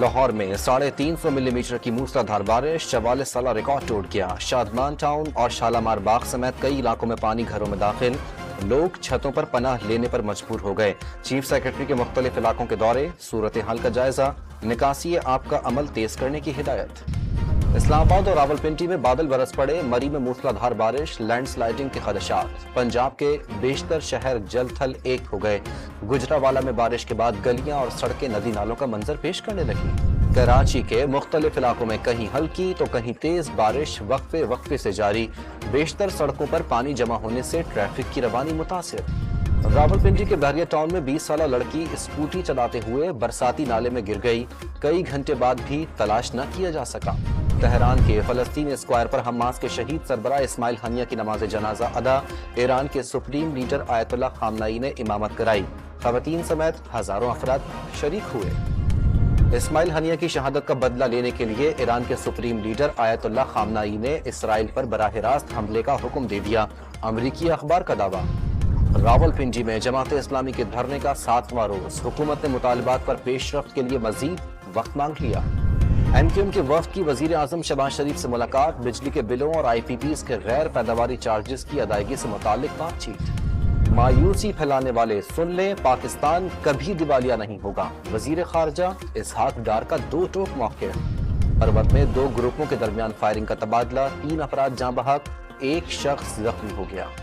لاہور میں 350 ملی میٹر کی موسلادھار بارش 44 سالہ ریکارڈ ٹوٹ گیا۔ شادمان ٹاؤن اور شالامار باغ سمیت کئی علاقوں میں پانی گھروں میں داخل، لوگ چھتوں پر پناہ لینے پر مجبور ہو گئے۔ چیف سیکرٹری کے مختلف علاقوں کے دورے، صورتحال کا جائزہ، نکاسی آب کا عمل تیز کرنے کی ہدایت۔ اسلام آباد اور راولپنڈی میں بادل برس پڑے، مری میں موسلادھار بارش، لینڈ سلائڈنگ کے خدشات۔ پنجاب کے بیشتر شہر جل تھل ایک ہو گئے۔ گجرانوالہ میں بارش کے بعد گلیاں اور سڑکیں ندی نالوں کا منظر پیش کرنے لگی۔ کراچی کے مختلف علاقوں میں کہیں ہلکی تو کہیں تیز بارش وقفے سے جاری، بیشتر سڑکوں پر پانی جمع ہونے سے ٹریفک کی روانی متاثر۔ راولپنڈی کے بحریہ ٹاؤن میں 20 سالہ لڑکی اسکوٹی چلاتے ہوئے برساتی نالے میں گر گئی، کئی گھنٹے بعد بھی تلاش نہ کیا جا سکا۔ تہران کے فلسطین اسکوائر پر حماس کے شہید سربراہ اسماعیل ہنیہ کی نماز جنازہ ادا، ایران کے سپریم لیڈر آیت اللہ خامنئی نے امامت کرائی، خواتین سمیت ہزاروں افراد شریک ہوئے۔ اسماعیل ہنیہ کی شہادت کا بدلہ لینے کے لیے ایران کے سپریم لیڈر آیت اللہ خامنئی نے اسرائیل پر براہ راست حملے کا حکم دے دیا، امریکی اخبار کا دعویٰ۔ راولپنڈی میں جماعت اسلامی کے دھرنے کا 7واں روز، حکومت نے مطالبات پر پیش رفت کے لیے مزید وقت مانگ لیا۔ ایم کیو ایم کے وفد کی وزیر اعظم شہباز شریف سے ملاقات، بجلی کے بلوں اور آئی پی پیز کے غیر پیداواری چارجز کی ادائیگی سے متعلق بات چیت۔ مایوسی پھیلانے والے سن لیں، پاکستان کبھی دیوالیہ نہیں ہوگا، وزیر خارجہ اسحاق ڈار کا دو ٹوک موقف۔ پربت میں 2 گروپوں کے درمیان فائرنگ کا تبادلہ، 3 افراد جاں بحق، 1 شخص زخمی ہو گیا۔